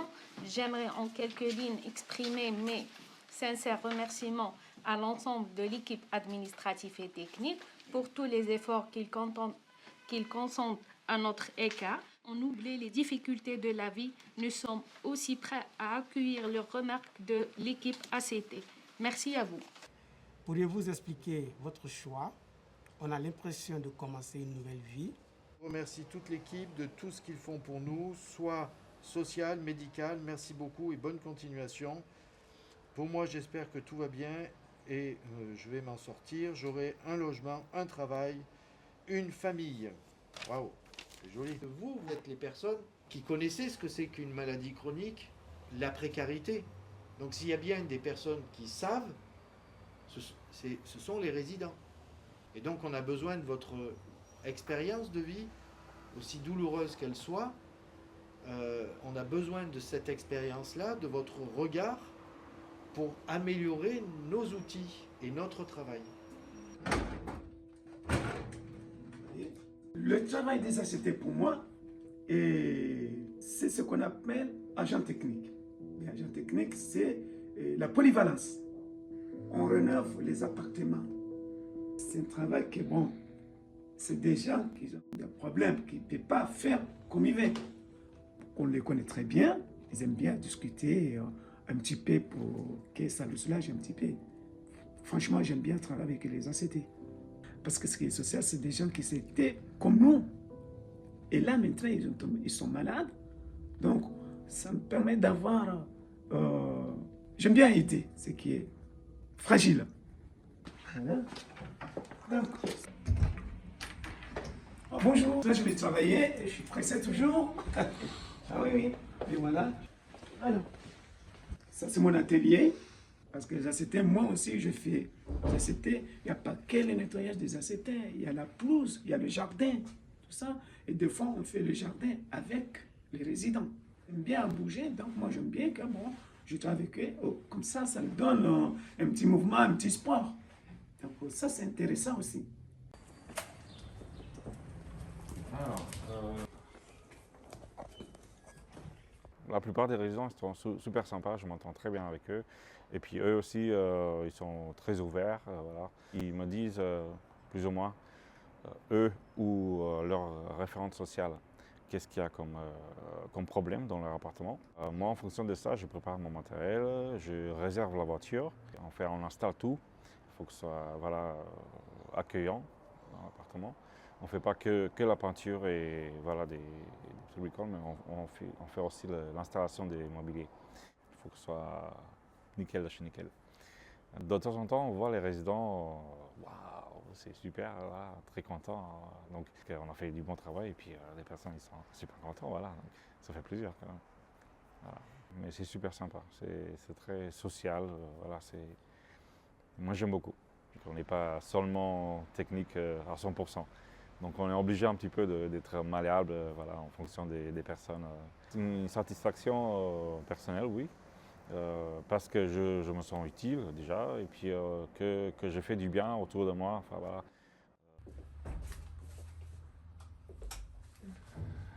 j'aimerais en quelques lignes exprimer mes sincères remerciements à l'ensemble de l'équipe administrative et technique pour tous les efforts qu'ils consentent à notre égard. On oublie les difficultés de la vie. Nous sommes aussi prêts à accueillir les remarques de l'équipe ACT. Merci à vous. Pourriez-vous expliquer votre choix? On a l'impression de commencer une nouvelle vie. Je remercie toute l'équipe de tout ce qu'ils font pour nous, soit social, médical. Merci beaucoup et bonne continuation. Pour moi, j'espère que tout va bien et je vais m'en sortir. J'aurai un logement, un travail, une famille. Waouh, c'est joli. Vous êtes les personnes qui connaissez ce que c'est qu'une maladie chronique, la précarité. Donc s'il y a bien des personnes qui savent, ce sont les résidents. Et donc on a besoin de votre expérience de vie, aussi douloureuse qu'elle soit, on a besoin de cette expérience-là, de votre regard, pour améliorer nos outils et notre travail. Le travail des ACT pour moi, c'est ce qu'on appelle agent technique. L'agent technique, c'est la polyvalence. On rénove les appartements. C'est un travail qui est bon. C'est des gens qui ont des problèmes, qui ne peuvent pas faire comme ils veulent. On les connaît très bien, ils aiment bien discuter un petit peu pour que ça le soulage un petit peu. Franchement, j'aime bien travailler avec les ACT. Parce que ce qui est social, c'est des gens qui étaient comme nous. Et là, maintenant, ils sont malades. Donc, ça me permet d'avoir... j'aime bien aider ce qui est fragile. Voilà. Donc, bonjour, là je vais travailler, je suis pressé toujours. Ah oui, oui, et voilà. Alors, ça c'est mon atelier, parce que les ACT, moi aussi je fais les ACT. Il n'y a pas que le nettoyage des ACT, il y a la pelouse, il y a le jardin, tout ça. Et des fois on fait le jardin avec les résidents. J'aime bien bouger, donc moi j'aime bien que bon, je travaille avec eux. Oh, comme ça, ça me donne un petit mouvement, un petit sport. Donc ça c'est intéressant aussi. La plupart des résidents sont super sympas, je m'entends très bien avec eux. Et puis eux aussi, ils sont très ouverts. Voilà. Ils me disent plus ou moins eux ou leur référente sociale, qu'est-ce qu'il y a comme problème dans leur appartement. Moi, en fonction de ça, je prépare mon matériel, je réserve la voiture, on installe tout. Il faut que ce soit voilà, accueillant dans l'appartement. On ne fait pas que la peinture et voilà, des bricoles, mais on fait aussi l'installation des mobiliers. Il faut que ce soit nickel de chez nickel. De temps en temps, on voit les résidents, waouh, c'est super, là, très contents. Donc, on a fait du bon travail et puis les personnes ils sont super contents, voilà. Donc, ça fait plaisir quand même. Voilà. Mais c'est super sympa, c'est très social, voilà. Moi j'aime beaucoup. On n'est pas seulement technique à 100%. Donc on est obligé un petit peu d'être malléable voilà, en fonction des personnes. C'est une satisfaction personnelle, oui. Parce que je me sens utile déjà et puis que je fais du bien autour de moi. Enfin, voilà.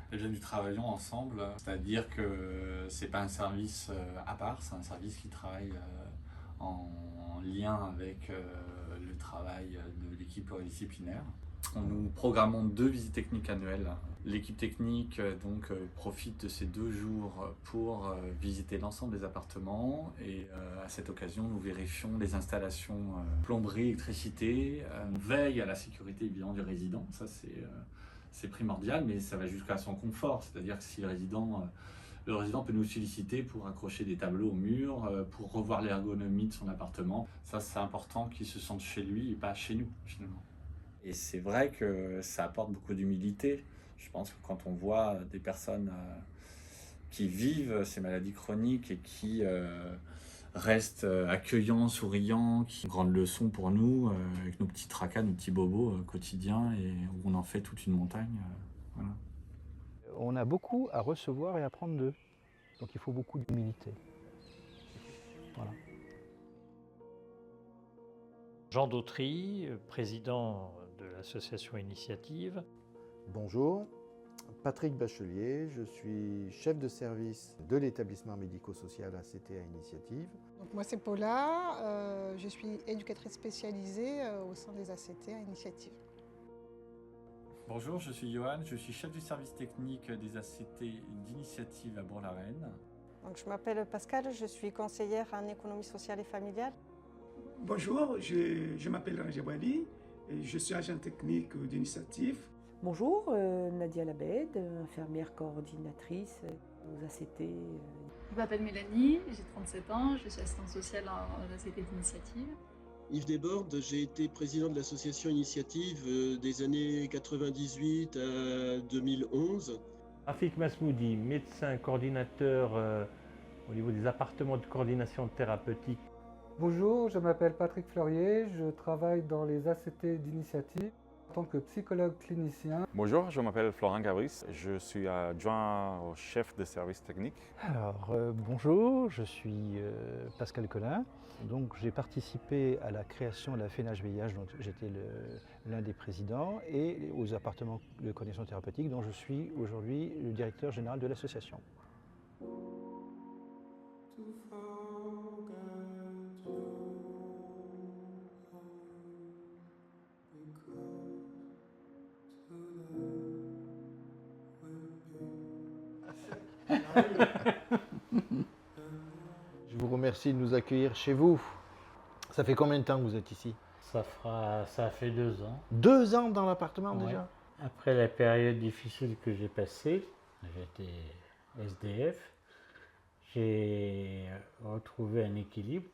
Déjà, nous travaillons ensemble, c'est-à-dire que c'est pas un service à part, c'est un service qui travaille en lien avec le travail de l'équipe pluridisciplinaire. Nous programmons 2 visites techniques annuelles. L'équipe technique profite de ces 2 jours pour visiter l'ensemble des appartements et à cette occasion nous vérifions les installations plomberie, électricité. On veille à la sécurité évidemment du résident, ça c'est primordial, mais ça va jusqu'à son confort, c'est-à-dire que si le résident peut nous solliciter pour accrocher des tableaux au mur, pour revoir l'ergonomie de son appartement. Ça, c'est important qu'il se sente chez lui et pas chez nous, finalement. Et c'est vrai que ça apporte beaucoup d'humilité. Je pense que quand on voit des personnes qui vivent ces maladies chroniques et qui restent accueillants, souriants, qui ont une grande leçon pour nous, avec nos petits tracas, nos petits bobos quotidiens, et où on en fait toute une montagne. Voilà. On a beaucoup à recevoir et à prendre d'eux. Donc il faut beaucoup d'humilité. Voilà. Jean Dautry, président de l'association Initiative. Bonjour, Patrick Bachelier, je suis chef de service de l'établissement médico-social ACTA Initiative. Donc moi c'est Paula, je suis éducatrice spécialisée au sein des ACTA Initiative. Bonjour, je suis Johan, je suis chef du service technique des ACT d'Initiative à Bourg-la-Reine. Donc, je m'appelle Pascal, je suis conseillère en économie sociale et familiale. Bonjour, je m'appelle Rajab Ali et je suis agent technique d'Initiative. Bonjour, Nadia Labed, infirmière coordinatrice aux ACT. Je m'appelle Mélanie, j'ai 37 ans, je suis assistante sociale aux ACT d'Initiative. Yves Desbordes, j'ai été président de l'association Initiative des années 98 à 2011. Rafik Masmoudi, médecin coordinateur au niveau des appartements de coordination thérapeutique. Bonjour, je m'appelle Patrick Fleurier, je travaille dans les ACT d'Initiative en tant que psychologue clinicien. Bonjour, je m'appelle Florent Gabris, je suis adjoint au chef de service technique. Alors bonjour, je suis Pascal Collin. Donc j'ai participé à la création de la FNH-VIH, dont j'étais l'un des présidents, et aux appartements de coordination thérapeutique, dont je suis aujourd'hui le directeur général de l'association. Je vous remercie de nous accueillir chez vous. Ça fait combien de temps que vous êtes ici? Ça a fait 2 ans. 2 ans dans l'appartement déjà? Après la période difficile que j'ai passée, j'étais SDF, j'ai retrouvé un équilibre.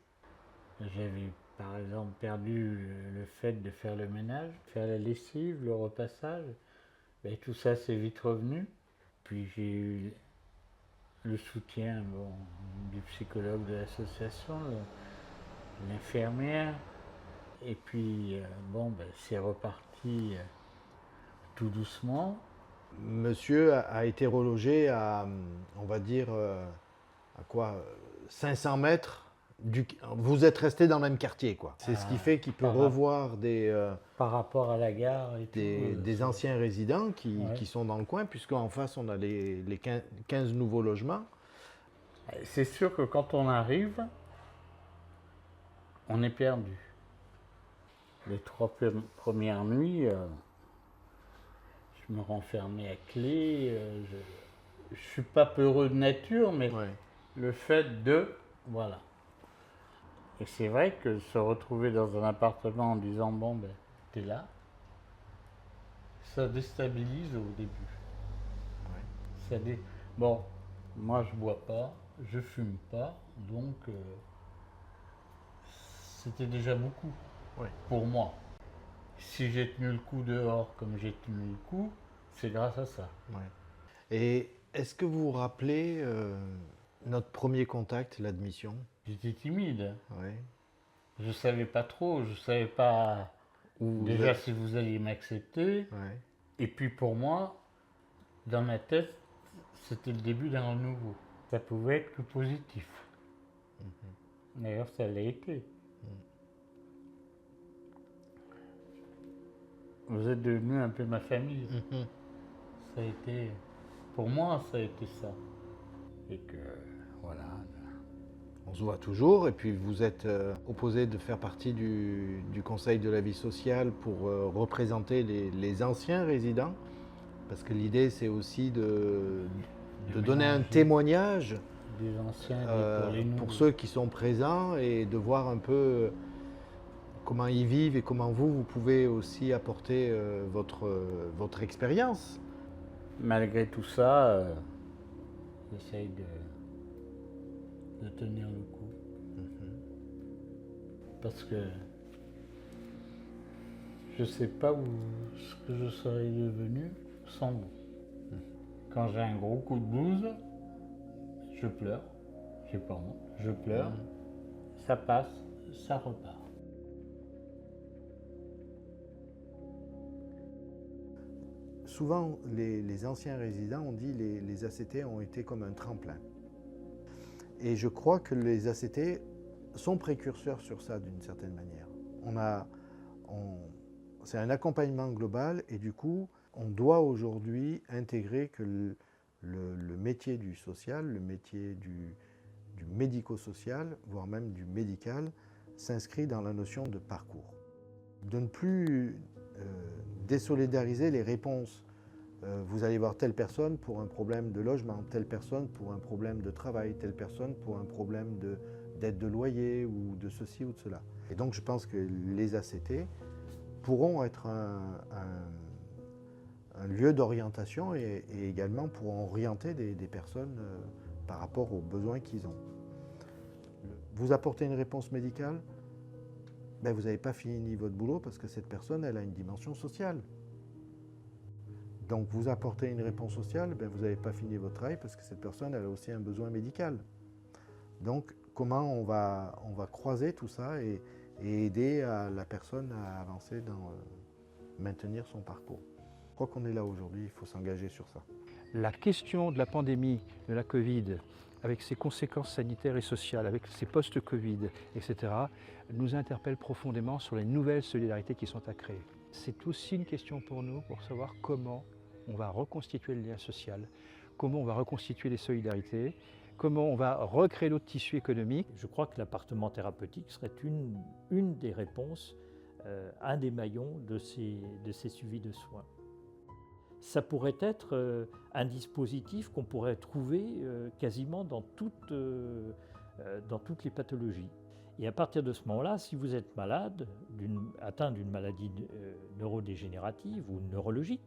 J'avais par exemple perdu le fait de faire le ménage, faire la lessive, le repassage. Et tout ça c'est vite revenu. Puis j'ai eu le soutien du psychologue de l'association, l'infirmière. Et puis c'est reparti tout doucement. Monsieur a été relogé à, on va dire, à quoi, 500 mètres vous êtes resté dans le même quartier, quoi. C'est ce qui fait qu'il peut revoir par rapport à la gare et des anciens résidents qui sont dans le coin, puisqu'en face on a les 15 nouveaux logements. C'est sûr que quand on arrive, on est perdu. Les 3 premières nuits, je me renfermais à clé. Je ne suis pas peureux de nature, mais le fait de... Voilà. Et c'est vrai que se retrouver dans un appartement en disant, bon, ben, t'es là, ça déstabilise au début. Bon, moi je bois pas, je fume pas, donc c'était déjà beaucoup pour moi. Si j'ai tenu le coup dehors comme j'ai tenu le coup, c'est grâce à ça. Et est-ce que vous vous rappelez notre premier contact, l'admission? J'étais timide. Oui. Je savais pas trop, je savais pas déjà si vous alliez m'accepter. Et puis pour moi, dans ma tête, c'était le début d'un renouveau. Ça pouvait être que positif. D'ailleurs, ça l'a été. Vous êtes devenu un peu ma famille. Ça a été, pour moi, ça a été ça. Et que, voilà. On se voit toujours, et puis vous êtes opposé de faire partie du Conseil de la vie sociale pour représenter les anciens résidents, parce que l'idée c'est aussi de donner un témoignage des anciens pour ceux qui sont présents et de voir un peu comment ils vivent et comment vous pouvez aussi apporter votre expérience. Malgré tout ça, j'essaye de tenir le coup. Parce que je ne sais pas ce que je serais devenu sans vous. Quand j'ai un gros coup de blues, je pleure, j'ai pas honte, je pleure, ça passe, ça repart. Souvent, les anciens résidents ont dit que les ACT ont été comme un tremplin. Et je crois que les ACT sont précurseurs sur ça d'une certaine manière. C'est un accompagnement global et du coup, on doit aujourd'hui intégrer que le métier du social, le métier du médico-social, voire même du médical, s'inscrit dans la notion de parcours. De ne plus désolidariser les réponses. Vous allez voir telle personne pour un problème de logement, telle personne pour un problème de travail, telle personne pour un problème d'aide de loyer ou de ceci ou de cela. Et donc je pense que les ACT pourront être un lieu d'orientation et également pourront orienter des personnes par rapport aux besoins qu'ils ont. Vous apportez une réponse médicale, ben vous n'avez pas fini votre boulot parce que cette personne elle a une dimension sociale. Donc vous apportez une réponse sociale, ben vous n'avez pas fini votre travail parce que cette personne elle a aussi un besoin médical. Donc comment on va croiser tout ça et aider la personne à avancer dans maintenir son parcours. Je crois qu'on est là aujourd'hui, il faut s'engager sur ça. La question de la pandémie, de la Covid, avec ses conséquences sanitaires et sociales, avec ses post-Covid, etc., nous interpelle profondément sur les nouvelles solidarités qui sont à créer. C'est aussi une question pour nous pour savoir comment on va reconstituer le lien social, comment on va reconstituer les solidarités, comment on va recréer notre tissu économique. Je crois que l'appartement thérapeutique serait une des réponses, un des maillons de ces suivis de soins. Ça pourrait être un dispositif qu'on pourrait trouver quasiment dans toutes les pathologies. Et à partir de ce moment-là, si vous êtes malade, atteint d'une maladie neurodégénérative ou neurologique,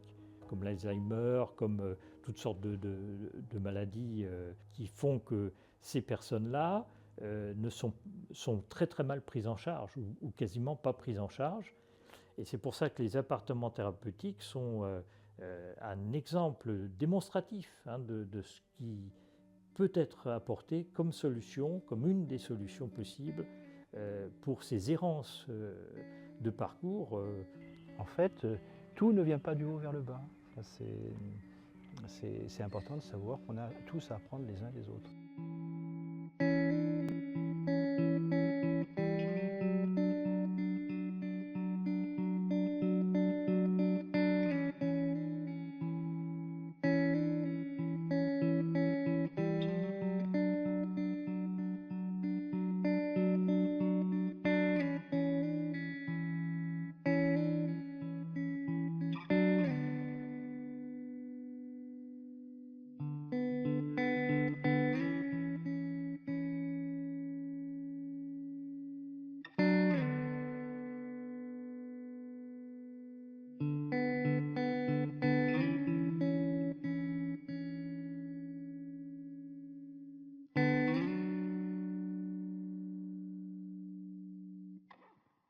comme l'Alzheimer, comme toutes sortes de maladies qui font que ces personnes-là sont très très mal prises en charge ou quasiment pas prises en charge. Et c'est pour ça que les appartements thérapeutiques sont un exemple démonstratif de ce qui peut être apporté comme solution, comme une des solutions possibles pour ces errances de parcours. En fait, tout ne vient pas du haut vers le bas. C'est important de savoir qu'on a tous à apprendre les uns des autres.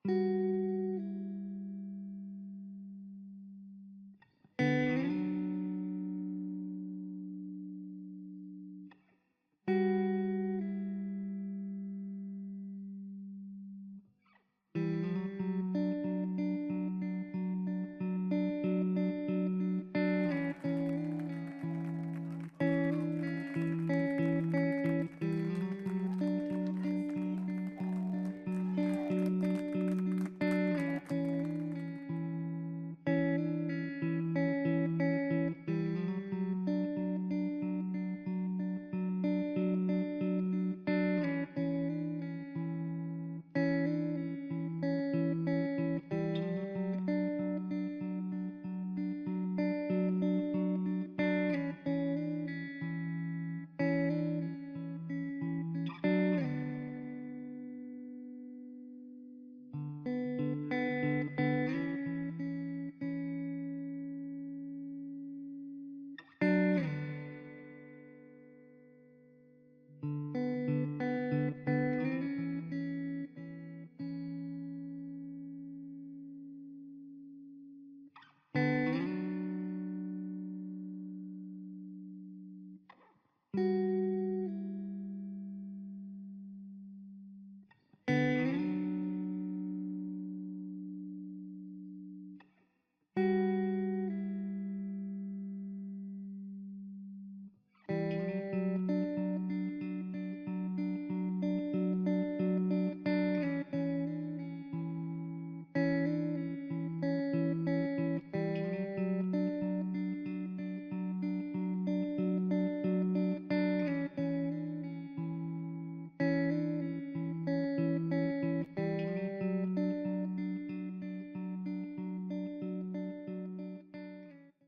Thank you.